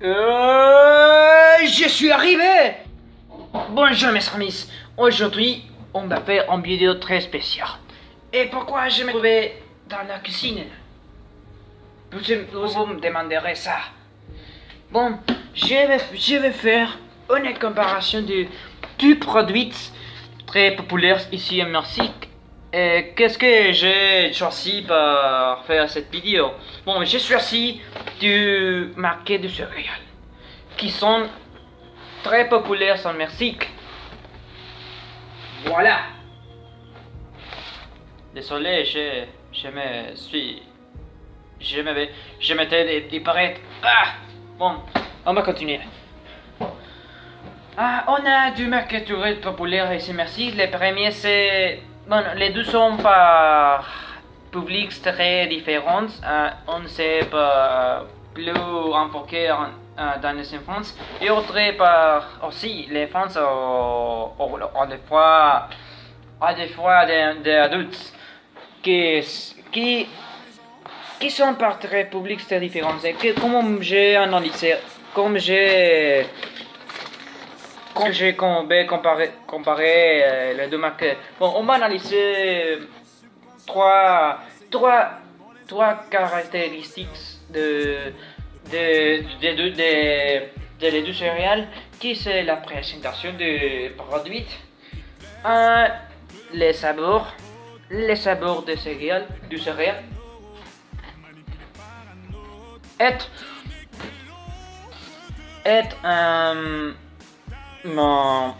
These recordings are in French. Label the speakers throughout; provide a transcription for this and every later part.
Speaker 1: Je suis arrivé. Bonjour mes amis. Aujourd'hui, on va faire une vidéo très spéciale. Et pourquoi je me trouvais dans la cuisine? Vous me demanderez ça. Bon, je vais faire une comparaison de deux produits très populaires ici en Mexique. Et qu'est-ce que j'ai choisi pour faire cette vidéo? Bon, j'ai choisi du marché de céréales qui sont très populaires en Mexique. Voilà. Désolé, je m'étais disparaître. Ah, bon, on va continuer. Ah, on a du marché très populaire ici, merci. Les premiers, c'est... Bon, les deux sont par publics très différents. On s'est plus enfoqué dans les enfants. Et autre part aussi, les enfants ont des fois des adultes qui sont par très publics très différents. Et que, comme j'ai analysé, comme j'ai comparé les deux marques. Bon, on va analyser trois caractéristiques de les deux céréales, qui c'est la présentation des produits, les sabeurs des céréales, du céréal, mon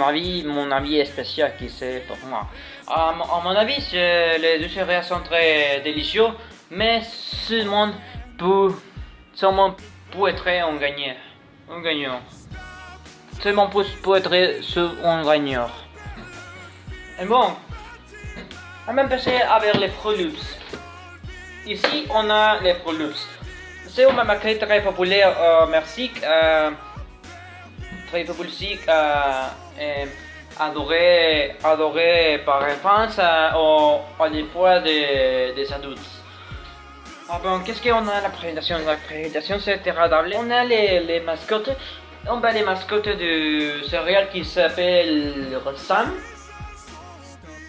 Speaker 1: avis est spécial qui c'est pour moi. À mon avis, les deux céréales sont très délicieux, mais seulement peut être un gagnant. Seulement peut être un gagnant. Et bon, on va passer avec les produits. Ici, on a les produits. C'est un marché très populaire au Mexique. Très populaire, adoré par enfants ou des fois des adultes. Ah bon, qu'est-ce qu'on a à la présentation? La présentation c'est agréable. On a les mascottes. On a les mascottes de céréales qui s'appelle Sam.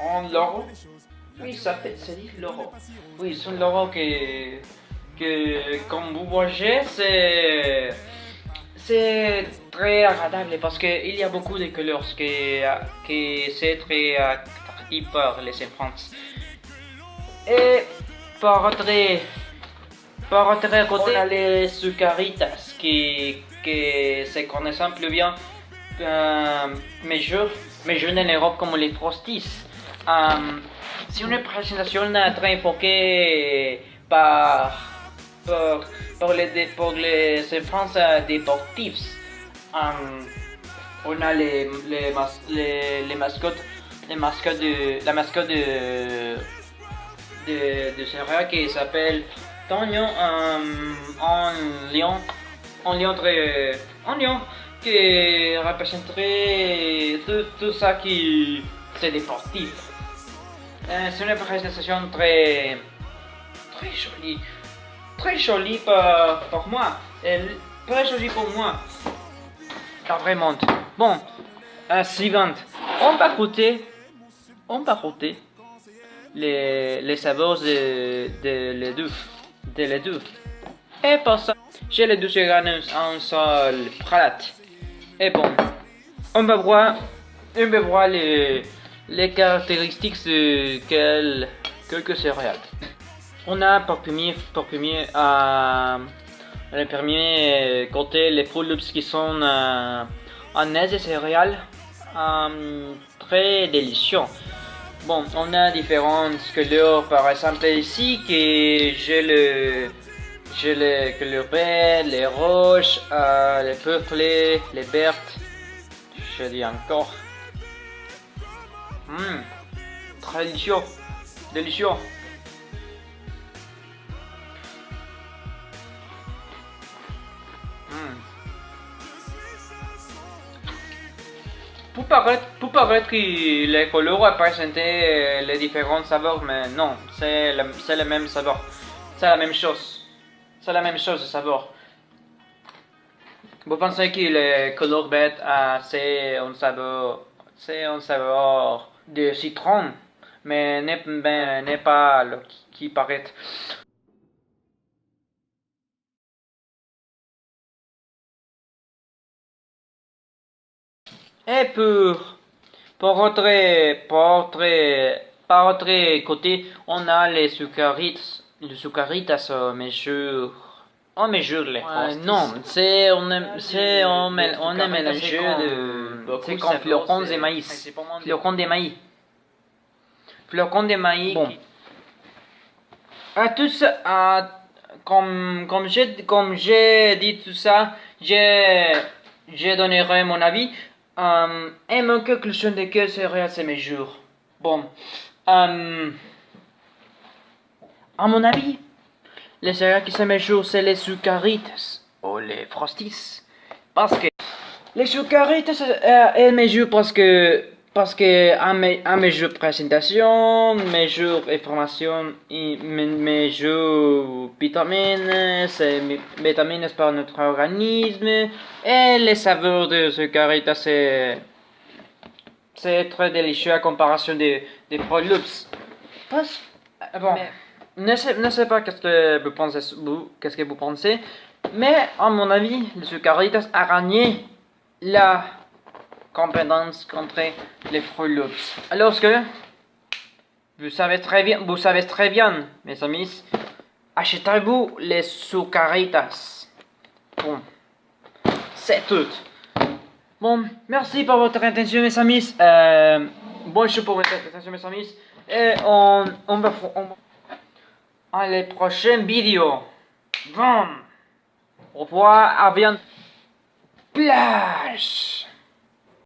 Speaker 1: En loro. Oui, c'est dit loro. Oui, c'est un loro que comme vous voyez, c'est très agréable parce qu'il y a beaucoup de couleurs que c'est très attractif pour les enfants. Et par autre côté, on a les sucaritas qui se connaissent plus bien, mais je en Europe comme les frosties. C'est une présentation très enfoquée pour les enfants sportifs. On a la mascotte de céréales qui s'appelle Tonio, un lion qui représenterait tout ça qui c'est des sportifs. C'est une présentation très jolie pour moi. Très jolie pour moi. Ah, vraiment. Bon, suivante. On va goûter les saveurs de les deux. Et pour ça, j'ai les deux céréales en seul plat. Et bon, on va voir les caractéristiques de quelques céréales. On a pour premier le premier côté les produits qui sont en aise de céréales très délicieux. Bon, on a différentes couleurs, par exemple ici que j'ai les couleurs vertes, les rouges, les purples, les vertes. Je dis encore. Très délicieux. Pour paraître que les couleurs représentaient les différentes saveurs, mais non, c'est le même saveur. C'est la même chose, le saveur. Vous pensez que le couleur bête c'est un saveur de citron, mais n'est pas le qui paraît. Et par autre côté, on a les sucaritas on mesure les non, on est mélangé c'est comme flocons de maïs. Flocons de maïs. Flocons de maïs. Bon. À tous, comme j'ai dit tout ça, j'ai donné mon avis. Et mon conclusion de que serait ces mesures. Bon. À mon avis, les céréales qui se mesurent, c'est les sucaritas ou les frosties. Parce que les sucaritas, elles mesurent parce que à mesure présentation, mesure information, et mesure vitamines, vitamines par notre organisme, et les saveurs de sucaritas, c'est très délicieux à comparaison des produits. Bon. Ne sais pas qu'est-ce que vous pensez, mais à mon avis, les sucaritas a gagné la compétence contre les Fruit Loops. Alors que vous savez très bien, mes amis, achetez-vous les sucaritas. Bon, c'est tout. Bon, merci pour votre attention, mes amis. Bonjour pour votre attention, mes amis. Et on va à les prochaines vidéos. Bon, au revoir, à bientôt. Plage.